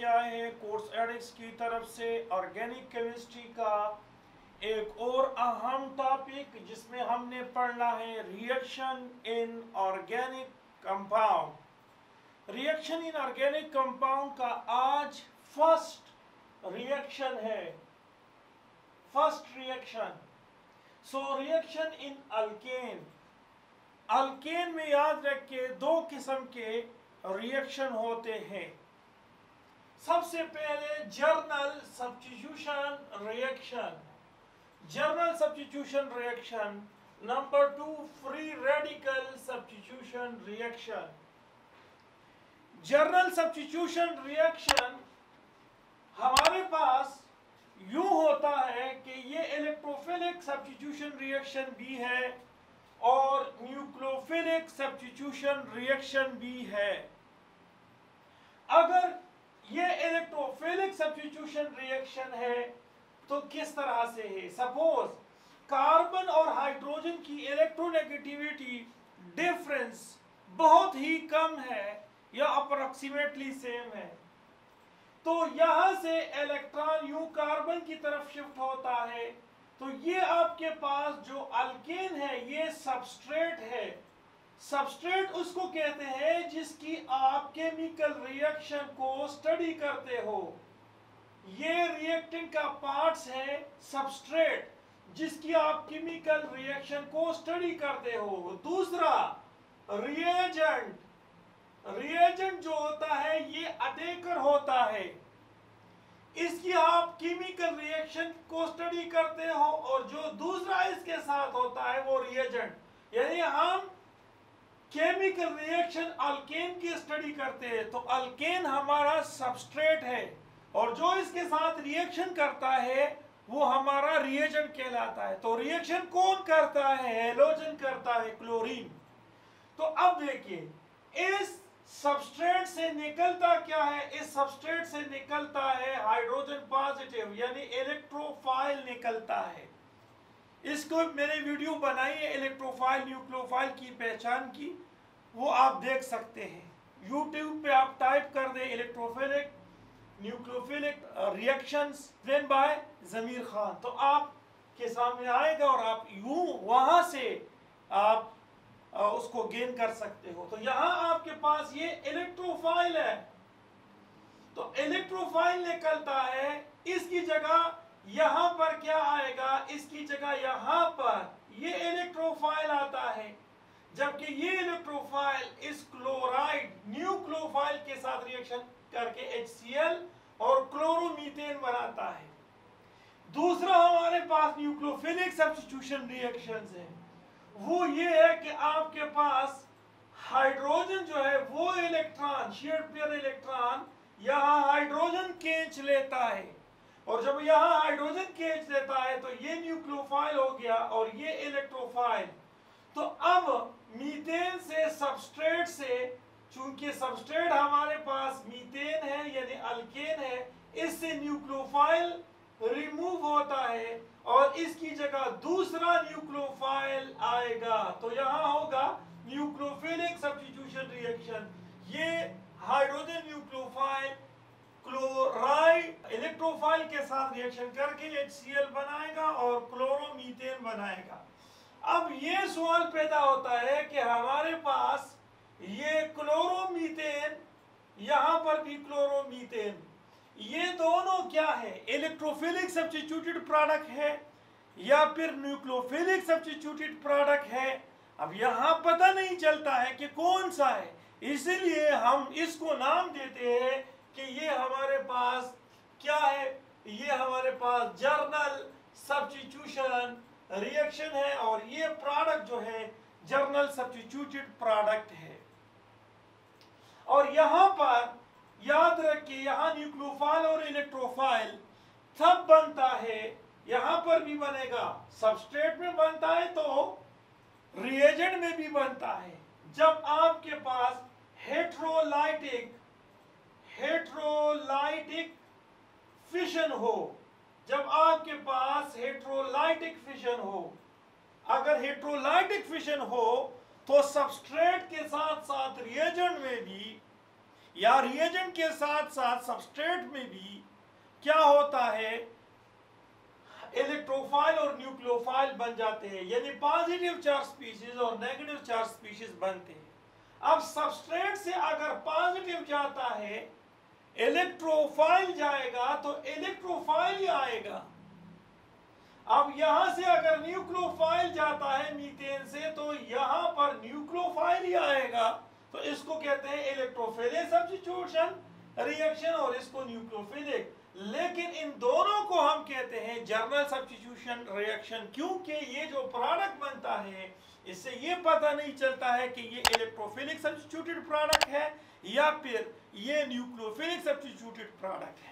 लेके आए हैं कोर्स एडिक्स की तरफ से ऑर्गेनिक केमिस्ट्री का एक और अहम टॉपिक, जिसमें हमने पढ़ना है reaction in organic compound. Reaction in organic compound का आज फर्स्ट रिएक्शन है, first reaction. So reaction in alkane. Alkane में याद रखिए दो किस्म के रिएक्शन होते हैं। सबसे पहले journal substitution reaction, journal substitution reaction. Number 2 free radical substitution reaction. Journal substitution reaction हमारे पास यूं होता है कि ये इलेक्ट्रोफिलिक सब्स्टिट्यूशन रिएक्शन भी है और न्यूक्लियोफिलिक सब्स्टिट्यूशन रिएक्शन भी है। अगर ये इलेक्ट्रोफिलिक सब्स्टिट्यूशन रिएक्शन है तो किस तरह से है? सपोज कार्बन और हाइड्रोजन की इलेक्ट्रोनेगेटिविटी डिफरेंस बहुत ही कम है या अप्रोक्सीमेटली सेम है, तो यहां से इलेक्ट्रॉन यूं कार्बन की तरफ शिफ्ट होता है, तो ये आपके पास जो अल्केन है ये सबस्ट्रेट है। सबस्ट्रेट उसको कहते हैं जिसकी आप केमिकल रिएक्शन को स्टडी करते हो। ये रिएक्टेंट का पार्ट्स है सबस्ट्रेट जिसकी आप केमिकल रिएक्शन को स्टडी करते हो। दूसरा रिएजेंट, रिएजेंट जो होता है ये अटैकर होता है, इसकी आप केमिकल रिएक्शन को स्टडी करते हो, और जो दूसरा इसके साथ होता है वो रिएजेंट। यानी हम केमिकल रिएक्शन अल्केन की स्टडी करते हैं तो अल्केन हमारा सबस्ट्रेट है और जो इसके साथ रिएक्शन करता है वो हमारा रिएजेंट कहलाता है। तो रिएक्शन कौन करता है? हैलोजन करता है, क्लोरीन। तो अब देखिए इस सबस्ट्रेट से निकलता क्या है? इस सबस्ट्रेट से निकलता है हाइड्रोजन पॉजिटिव यानी इलेक्ट्रोफाइल निकलता है। इसको मैंने वीडियो बनाई है इलेक्ट्रोफाइल न्यूक्लियोफाइल की पहचान की, वो आप देख सकते हैं। यूट्यूब पे आप टाइप कर दें electrophilic nucleophilic reactions explain by Zameer Khan, तो आपके सामने आएगा और आप यूं वहां से आप उसको गेन कर सकते हो। तो यहां आपके पास ये इलेक्ट्रोफाइल है, तो इलेक्ट्रोफाइल निकलता है, इसकी जगह यहां पर क्या आएगा? इसकी जगह यहां पर ये इलेक्ट्रोफाइल आता है, जबकि ये इलेक्ट्रोफाइल इस क्लोराइड न्यूक्लियोफाइल के साथ रिएक्शन करके HCl और क्लोरोमीथेन बनाता है। दूसरा हमारे पास न्यूक्लियोफिलिक सब्स्टिट्यूशन रिएक्शंस है, वो ये है कि आपके पास हाइड्रोजन जो है वो इलेक्ट्रॉन शेयर्ड पेयर इलेक्ट्रॉन यहां हाइड्रोजन खींच लेता है, और जब यहां हाइड्रोजन खींच लेता है तो ये न्यूक्लियोफाइल हो गया और ये इलेक्ट्रोफाइल। तो अब मीथेन से सबस्ट्रेट से, चूंकि सबस्ट्रेट हमारे पास मीथेन है यानी अल्केन है, इससे न्यूक्लियोफाइल रिमूव होता है और इसकी जगह दूसरा न्यूक्लियोफाइल आएगा। तो यहां होगा न्यूक्लियोफिलिक सब्स्टिट्यूशन रिएक्शन। ये हाइड्रोजन न्यूक्लियोफाइल क्लोराइड इलेक्ट्रोफाइल के साथ रिएक्शन करके HCl बनाएगा और क्लोरोमीथेन बनाएगा। अब ये सवाल पैदा होता है कि हमारे पास ये क्लोरोमीथेन, यहां पर भी क्लोरोमीथेन, ये दोनों क्या है? इलेक्ट्रोफिलिक सब्स्टिट्यूटेड प्रोडक्ट है या फिर न्यूक्लियोफिलिक सब्स्टिट्यूटेड प्रोडक्ट है? अब यहां पता नहीं चलता है कि कौन सा है, इसलिए हम इसको नाम देते हैं कि ये हमारे पास क्या है? ये हमारे पास जर्नल सब्स्टिट्यूशन रिएक्शन है और ये प्रोडक्ट जो है जर्नल सब्स्टिट्यूटेड प्रोडक्ट है। और यहां पर याद रखिए यहां न्यूक्लियोफाइल और इलेक्ट्रोफाइल तब बनता है, यहां पर भी बनेगा, सबस्ट्रेट में बनता है तो रिएजेंट में भी बनता है, जब आपके पास हेट्रोलाइटिक फिशन हो। जब आपके पास हेट्रोलाइटिक फिशन हो, अगर हेट्रोलाइटिक फिशन हो तो सबस्ट्रेट के साथ साथ रिएजेंट में भी या रिएजेंट के साथ साथ सबस्ट्रेट में भी क्या होता है, इलेक्ट्रोफाइल और न्यूक्लियोफाइल बन जाते हैं, यानी पॉजिटिव चार्ज स्पीशीज और नेगेटिव चार्ज स्पीशीज बनते हैं। अब सबस्ट्रेट से अगर पॉजिटिव जाता है, इलेक्ट्रोफाइल जाएगा तो इलेक्ट्रोफाइल ही आएगा। अब यहां से अगर न्यूक्लियोफाइल जाता है मीथेन से तो यहां पर न्यूक्लियोफाइल ही आएगा। तो इसको कहते हैं इलेक्ट्रोफिलिक सब्स्टिट्यूशन रिएक्शन और इसको न्यूक्लियोफिलिक। लेकिन इन दोनों को हम कहते हैं जर्नल सब्स्टिट्यूशन रिएक्शन, क्योंकि ये जो प्रोडक्ट बनता है इससे ये पता नहीं चलता है कि ये इलेक्ट्रोफिलिक सब्स्टिट्यूटेड प्रोडक्ट है या फिर ये न्यूक्लियोफिलिक सब्स्टिट्यूटेड प्रोडक्ट है।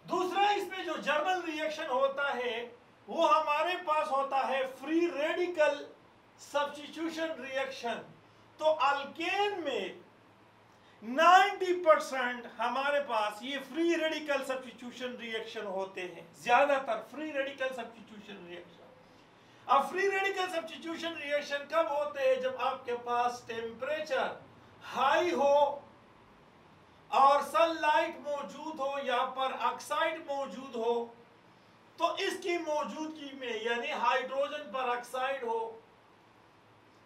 दूसरा इसमें जो जर्नल रिएक्शन होता है वो हमारे पास होता है फ्री रेडिकल सब्स्टिट्यूशन रिएक्शन। तो अल्केन में 90% हमारे पास ये फ्री रेडिकल सब्स्टिट्यूशन रिएक्शन होते हैं, ज्यादातर फ्री रेडिकल सब्स्टिट्यूशन रिएक्शन। अब फ्री रेडिकल सब्स्टिट्यूशन रिएक्शन कब होते हैं, जब आपके पास टेम्परेचर हाई हो और सनलाइट मौजूद हो, यहाँ पर ऑक्साइड मौजूद हो, तो इसकी मौजूदगी में यानी हाइड्रोजन पर ऑक्साइड हो,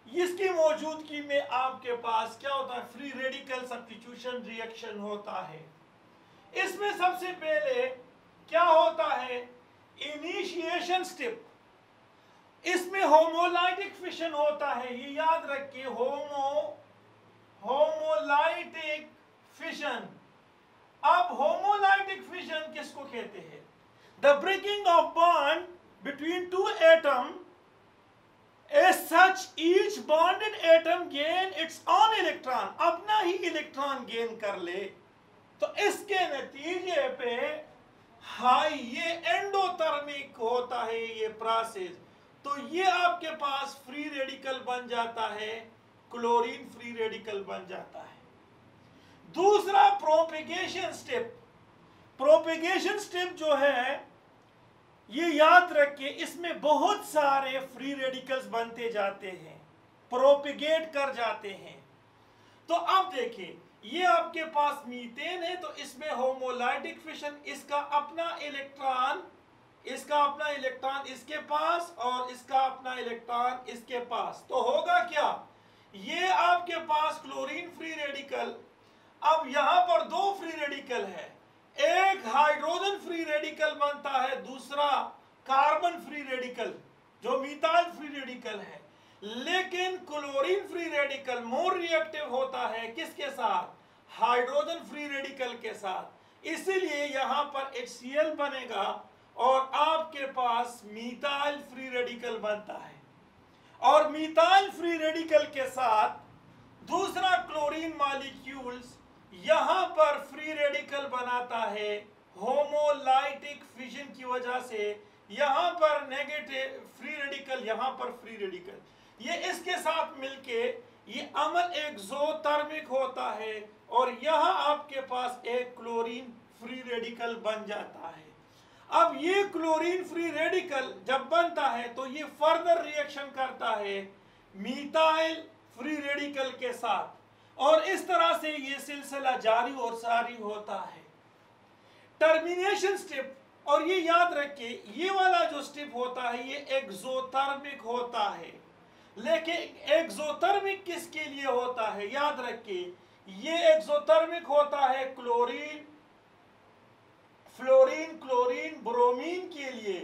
इसकी मौजूदगी में आपके पास क्या होता है, फ्री रेडिकल सब्स्टिट्यूशन रिएक्शन होता है। इसमें सबसे पहले क्या होता है, इनिशिएशन स्टेप। इसमें होमोलाइटिक फिशन होता है, ये याद रखिए, होमोलाइटिक फिशन। अब होमोलाइटिक फिशन किसको कहते हैं, the breaking of bond between two atom as such each bonded atom gain its own electron, अपना ही इलेक्ट्रॉन गेन कर ले। तो इसके नतीजे पे हाई ये एंडोथर्मिक होता है ये प्रोसेस। तो ये आपके पास फ्री रेडिकल बन जाता है, क्लोरीन फ्री रेडिकल बन जाता है। दूसरा प्रोपेगेशन स्टेप। प्रोपेगेशन स्टेप जो है ये याद रखिए, इसमें बहुत सारे फ्री रेडिकल्स बनते जाते हैं, प्रोपेगेट कर जाते हैं। तो अब देखिए, ये आपके पास मीथेन है तो इसमें होमोलाइटिक फिशन, इसका अपना इलेक्ट्रॉन इसके पास और इसका अपना इलेक्ट्रॉन इसके पास। तो होगा क्या, ये आपके पास क्लोरीन फ्री रेडिकल, अब यहां पर दो फ्री रेडिकल है, एक हाइड्रोजन फ्री रेडिकल बनता है, दूसरा कार्बन फ्री रेडिकल जो मिथाइल फ्री रेडिकल है। लेकिन chlorine free radical more reactive होता है किसके साथ, हाइड्रोजन फ्री रेडिकल के साथ, इसीलिए यहां पर HCl बनेगा और आपके पास मिथाइल फ्री रेडिकल बनता है। और मिथाइल फ्री रेडिकल के साथ दूसरा क्लोरीन मॉलिक्यूल्स यहां पर फ्री रेडिकल बनाता है, होमोलाइटिक फिशन की वजह से यहां पर नेगेटिव फ्री रेडिकल, यहां पर फ्री रेडिकल, ये इसके साथ मिलके ये अमल एक्सोथर्मिक होता है और यहां आपके पास एक क्लोरीन फ्री रेडिकल बन जाता है। अब ये क्लोरीन फ्री रेडिकल जब बनता है तो ये फर्दर रिएक्शन करता है मिथाइल फ्री रेडिकल के साथ और इस तरह से ये सिलसिला जारी और सारी होता है। टर्मिनेशन स्टेप, और ये याद रखिए ये वाला जो स्टेप होता है ये एक्सोथर्मिक होता है। लेकिन एक्सोथर्मिक किसके लिए होता है, याद रखिए ये एक्सोथर्मिक होता है क्लोरीन, फ्लोरीन, क्लोरीन, ब्रोमीन के लिए,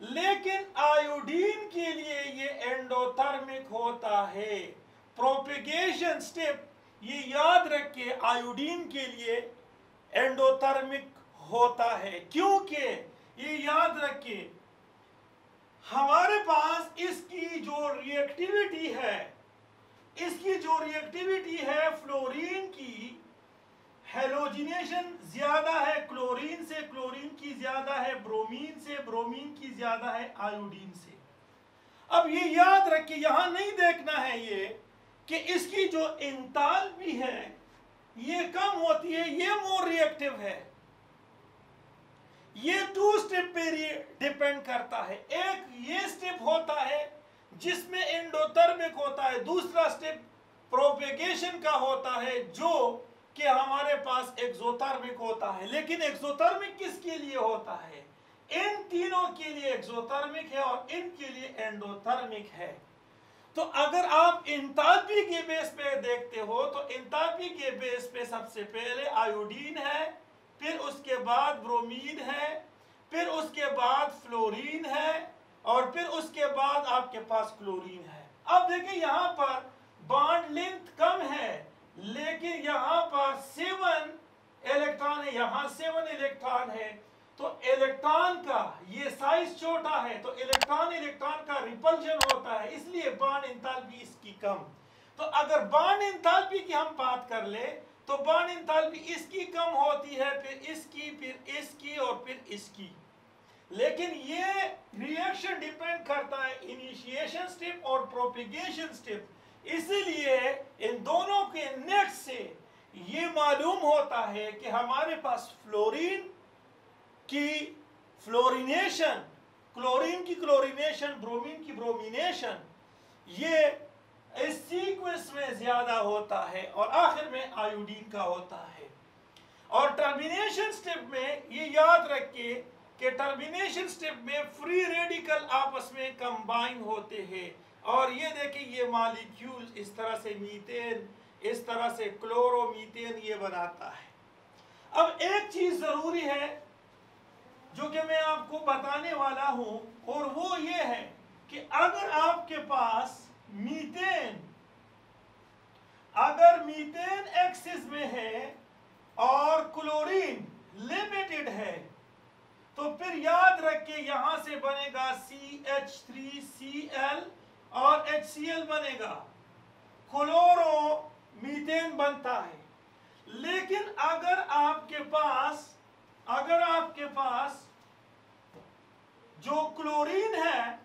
लेकिन आयोडीन के लिए ये एंडोथर्मिक होता है। प्रोपेगेशन स्टेप ये याद रखिए आयोडीन के लिए एंडोथर्मिक होता है, क्योंकि ये याद रखिए हमारे पास इसकी जो रिएक्टिविटी है फ्लोरीन की हेलोजिनेशन ज्यादा है क्लोरीन से, क्लोरीन की ज्यादा है ब्रोमीन से, ब्रोमीन की ज्यादा है आयोडीन से। अब ये याद रखिए यहां नहीं देखना है ये कि इसकी जो एंथैल्पी है ये कम होती है, ये मोर रिएक्टिव है। ये टू स्टेप पे डिपेंड करता है, एक ये स्टेप होता है जिसमें एंडोथर्मिक होता है, दूसरा स्टेप प्रोपेगेशन का होता है जो कि हमारे पास एक्सोथर्मिक होता है, लेकिन एक्सोथर्मिक किसके लिए होता है? इन तीनों के लिए एक्सोथर्मिक है और इनके लिए एंडोथर्मिक है। तो अगर आप एंथैल्पी के बेस पे देखते हो तो एंथैल्पी के बेस पे सबसे पहले आयोडीन है, फिर उसके बाद ब्रोमीन है, फिर उसके बाद फ्लोरीन है और फिर उसके बाद आपके पास क्लोरीन है। अब देखिए यहाँ पर बॉन्ड लेंथ कम है, लेकिन यहाँ पर 7 इलेक्ट्रॉन है, यहाँ 7 इलेक्ट्रॉन है, तो इलेक्ट्रॉन का ये साइज छोटा है, तो इलेक्ट्रॉन इलेक्ट्रॉन का रिपल्शन होता है, इसलिए बॉन्ड एंथैल्पी इसकी कम। तो अगर बॉन्ड एंथैल्पी की हम बात कर ले तो बॉन्ड एंथैल्पी इसकी कम होती है, फिर इसकी, फिर इसकी और फिर इसकी। लेकिन ये रिएक्शन डिपेंड करता है इनिशिएशन स्टेप और प्रोपिगेशन स्टेप, इसलिए इन दोनों के नेट से ये मालूम होता है कि हमारे पास फ्लोरीन की फ्लोरिनेशन, क्लोरीन की क्लोरिनेशन, ब्रोमीन की ब्रोमिनेशन, ये इस सीक्वेंस में ज्यादा होता है और आखिर में आयोडीन का होता है। और टर्मिनेशन स्टेप में ये याद रखिए कि टर्मिनेशन स्टेप में फ्री रेडिकल आपस में कंबाइन होते हैं और ये देखिए ये मॉलिक्यूल इस तरह से मीथेन, इस तरह से क्लोरोमीथेन ये बनाता है। अब एक चीज जरूरी है जो कि मैं आपको बताने वाला हूं और वो ये है कि अगर आपके पास मीथेन, अगर मीथेन एक्सिस में है और क्लोरीन लिमिटेड है तो फिर याद रखिए यहां से बनेगा CH3Cl और HCl बनेगा, क्लोरो मीथेन बनता है। लेकिन अगर आपके पास जो क्लोरीन है,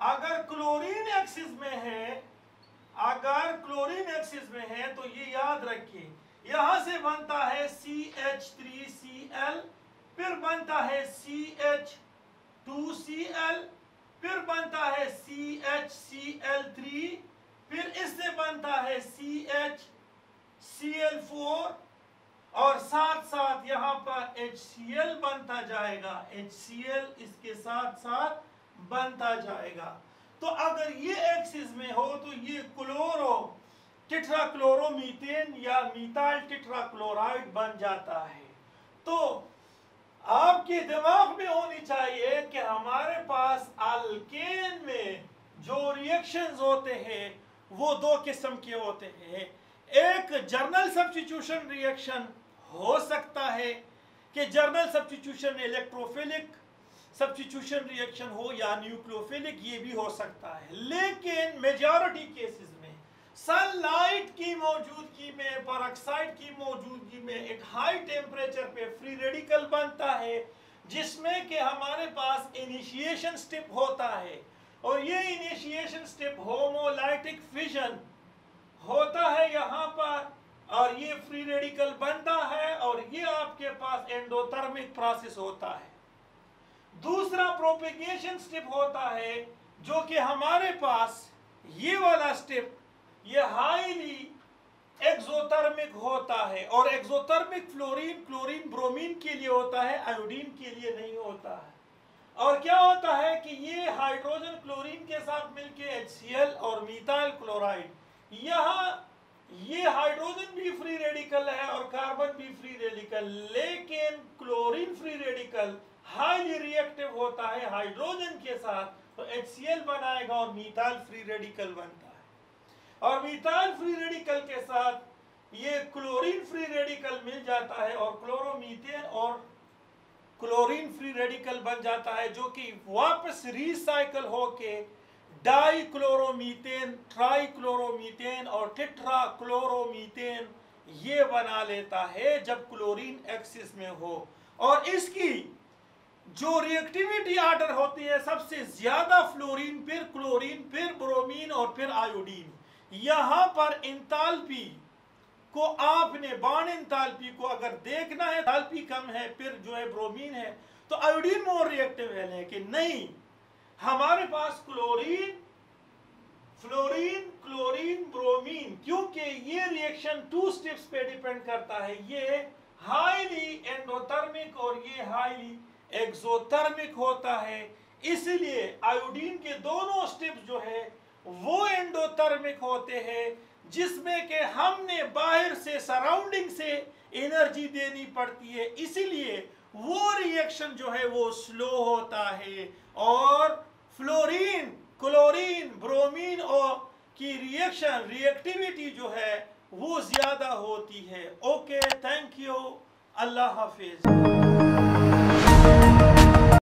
अगर क्लोरीन एक्सिस में है, अगर क्लोरीन एक्सिस में है तो ये याद रखिए यहां से बनता है CH3Cl, फिर बनता है CH2Cl, फिर बनता है CHCl3, फिर इससे बनता है CHCl4 और साथ साथ यहाँ पर HCl बनता जाएगा, HCl इसके साथ साथ बनता जाएगा। तो अगर ये एक्सिस में हो तो ये क्लोरो टेट्राक्लोरोमीथेन या मिथाइल टेट्राक्लोराइड बन जाता है। तो आपके दिमाग में होनी चाहिए कि हमारे पास अल्केन में जो रिएक्शंस होते हैं वो दो किस्म के होते हैं। एक जर्नल सब्स्टिट्यूशन रिएक्शन हो सकता है कि journal substitution electrophilic substitution reaction हो या न्यूक्लियोफिलिक, ये भी हो सकता है। लेकिन मेजॉरिटी केसेस में सनलाइट की मौजूदगी में, पेरोक्साइड की मौजूदगी में एक हाई टेम्परेचर पे फ्री रेडिकल बनता है जिसमें कि हमारे पास इनिशिएशन स्टेप होता है और ये इनिशिएशन स्टेप होमोलाइटिक फिजन होता है यहाँ पर और ये फ्री रेडिकल बनता है और ये आपके पास एंडोथर्मिक प्रोसेस होता है। दूसरा प्रोपेगेशन स्टेप होता है जो कि हमारे पास ये वाला स्टेप ये हाईली एक्सोथर्मिक होता है और एक्सोथर्मिक फ्लोरीन, क्लोरीन, ब्रोमीन के लिए होता है, आयोडीन के लिए नहीं होता है। और क्या होता है कि ये हाइड्रोजन क्लोरीन के साथ मिलके HCl और मिथाइल क्लोराइड, यहाँ ये हाइड्रोजन भी फ्री रेडिकल है और कार्बन भी फ्री रेडिकल, लेकिन chlorine free radical highly reactive होता है हाइड्रोजन के साथ, तो HCl बनाएगा और मिथाइल फ्री रेडिकल बनता है। और मिथाइल फ्री रेडिकल के साथ ये क्लोरीन फ्री रेडिकल मिल जाता है और क्लोरोमीथेन और क्लोरीन फ्री रेडिकल बन जाता है जो कि वापस रिसाइकल होके डाई क्लोरोमीथेन, ट्राई क्लोरोमीथेन और टेट्रा क्लोरोमीथेन ये बना लेता है जब क्लोरीन एक्सिस में हो। और इसकी जो रिएक्टिविटी ऑर्डर होती है सबसे ज्यादा फ्लोरीन, फिर क्लोरीन, फिर ब्रोमीन और फिर आयोडीन। यहाँ पर एंथैल्पी को आपने बॉन्ड एंथैल्पी को अगर देखना है, एंथैल्पी कम है फिर जो है ब्रोमीन है तो आयोडीन मोर रिएक्टिव है, लेकिन नहीं, हमारे पास क्लोरीन फ्लोरीन, क्लोरीन, ब्रोमीन, क्योंकि ये रिएक्शन 2 स्टेप्स पे डिपेंड करता है, ये हाईली एंडोथर्मिक और ये हाईली एक्सोथर्मिक होता है, इसलिए आयोडीन के दोनों स्टेप्स जो है वो एंडोथर्मिक होते हैं, जिसमें कि हमने बाहर से सराउंडिंग से एनर्जी देनी पड़ती है, इसीलिए वो रिएक्शन जो है वो स्लो होता है। और फ्लोरीन, क्लोरीन, ब्रोमीन और की रिएक्टिविटी जो है वो ज्यादा होती है। Okay, thank you, Allah Hafiz.